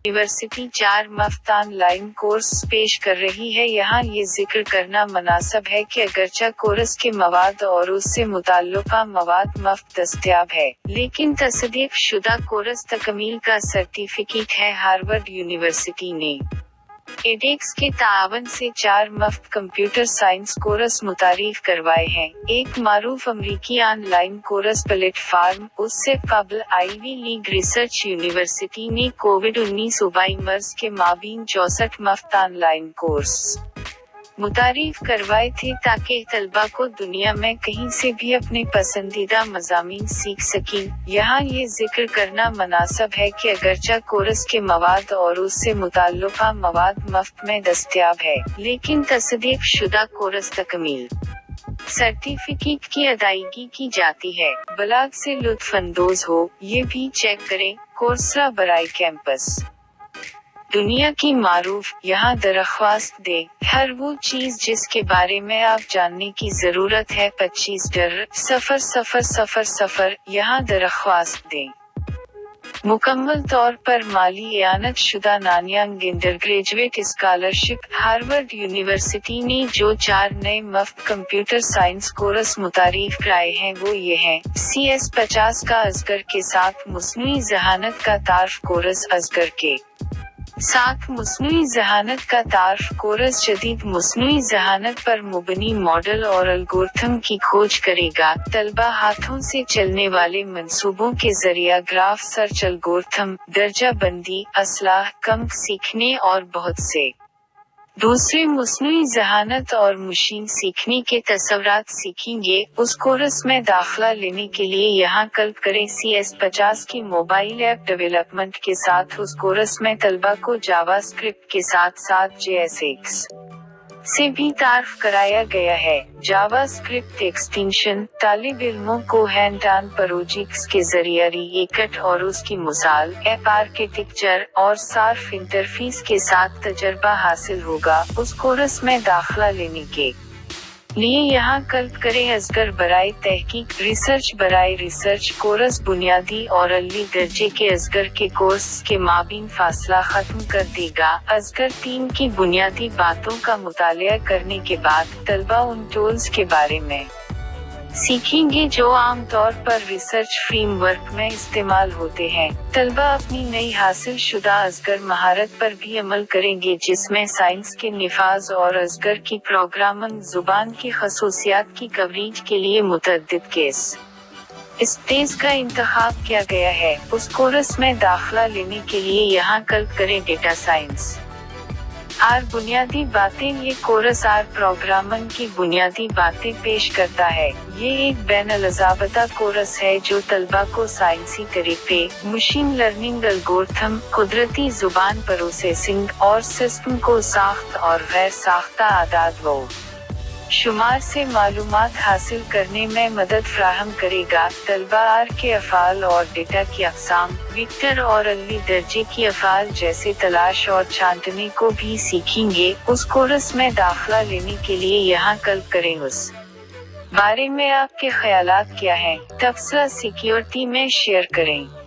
University 4 मुफ्त online course पेश कर रही है। यहाँ ये जिक्र करना मुनासिब है कि अगरचे कोर्स के मवाद और उससे मुताल्लिक़ा मवाद मुफ्त दस्तयाब है, लेकिन तस्दीक शुदा कोर्स तकमील का सर्टिफिकेट है। हार्वर्ड यूनिवर्सिटी ने एडेक्स के ताआवन से 4 मुफ्त कंप्यूटर साइंस कोर्स मुतारिफ करवाए हैं। एक मारूफ अमरीकी ऑनलाइन कोर्स प्लेटफार्म, उससे कबल आईवी लीग रिसर्च यूनिवर्सिटी ने कोविड-19 वबाई मर्ज के माबीन 64 मुफ्त ऑनलाइन कोर्स मुतारिफ करवाए थे ताकि तलबा को दुनिया में कहीं से भी अपने पसंदीदा मज़ामीन सीख सकें। यहाँ ये जिक्र करना मुनासिब है कि अगरचे कोर्स के मवाद और उससे मुताल्लिक़ा मवाद मुफ्त में दस्तयाब है, लेकिन तस्दीक शुदा कोर्स तकमील सर्टिफिकेट की अदायगी की जाती है। ब्लॉग से लुत्फ़ अंदोज़ हो, ये भी चेक करें। कोर्सरा बराए कैंपस दुनिया की मारूफ, यहाँ दरख्वास्त दे हर वो चीज जिसके बारे में आप जानने की जरूरत है। 25 सफर यहाँ दरख्वास्त दे मुकम्मल तौर पर माली इआनत शुदा Nanyang undergraduate scholarship. Harvard university ने जो 4 नए मुफ्त कंप्यूटर साइंस कोर्स मुतारिफ कराए हैं वो ये हैं: CS50 का असगर के साथ मुस्नुई ज़हानत का तारफ कोर्स, असगर के साथ मुस्नुई ज़हानत का तारफ कोर्स जदीद मुस्नुई ज़हानत पर मुबनी मॉडल और एल्गोरिथम की खोज करेगा। तलबा हाथों से चलने वाले मंसूबों के जरिया ग्राफ सर्च एल्गोरिथम, दर्जा बंदी, असलाह, कम सीखने और बहुत से दूसरे मुस्नुई ज़हानत और मशीन सीखने के तसव्वुरात सीखेंगे। उस कोर्स में दाखिला लेने के लिए यहाँ क्लिक करें। CS50 की मोबाइल ऐप डेवलपमेंट के साथ उस कोर्स में तलबा को जावास्क्रिप्ट के साथ साथ JSX से भी तारफ कराया गया है। जावास्क्रिप्ट एक्सटेंशन तालिब इल्मों को हैंड ऑन प्रोजेक्ट्स के जरिए रिएक्ट और उसकी मिसाल, ऐप आर्किटेक्चर और सार्फ इंटरफेस के साथ तजर्बा हासिल होगा। उस कोर्स में दाखिला लेने के लिए यहाँ क्लिक करें। असगर बराए तहकीक, रिसर्च बराए रिसर्च कोर्स बुनियादी और अली दर्जे के असगर के कोर्स के माबीन फासला खत्म कर देगा। असगर 3 की बुनियादी बातों का मुतालिया करने के बाद तलबा उन टूल्स के बारे में सीखेंगे जो आमतौर पर रिसर्च फ्रेमवर्क में इस्तेमाल होते हैं। तलबा अपनी नई हासिल शुदा असगर महारत पर भी अमल करेंगे, जिसमें साइंस के निफाज और असगर की प्रोग्रामिंग जुबान की खसूसियात की कवरेज के लिए मुतअद्दिद केस स्टेज का इंतखाब किया गया है। उस कोर्स में दाखिला लेने के लिए यहाँ क्लिक करें। डेटा साइंस आर बुनियादी बातें। ये कोर्स आर प्रोग्रामिंग की बुनियादी बातें पेश करता है। ये एक बैन-अल-ज़ाबिता कोर्स है जो तलबा को साइंसी तरीके, मशीन लर्निंग एल्गोरिथम, कुदरती जुबान प्रोसेसिंग और सिस्टम को साख्त और गैर साख्ता आदाद व शुमार से मालूमात हासिल करने में मदद फ्राहम करेगा। तलबा आर के अफ़ाल और डेटा की अक़साम, वेक्टर और अली दर्जे की अफ़ाल जैसे तलाश और छांटने को भी सीखेंगे। उस कोर्स में दाखिला लेने के लिए यहाँ क्लिक करें। उस बारे में आपके ख़यालात क्या हैं? तफसील सिक्योरिटी में शेयर करें।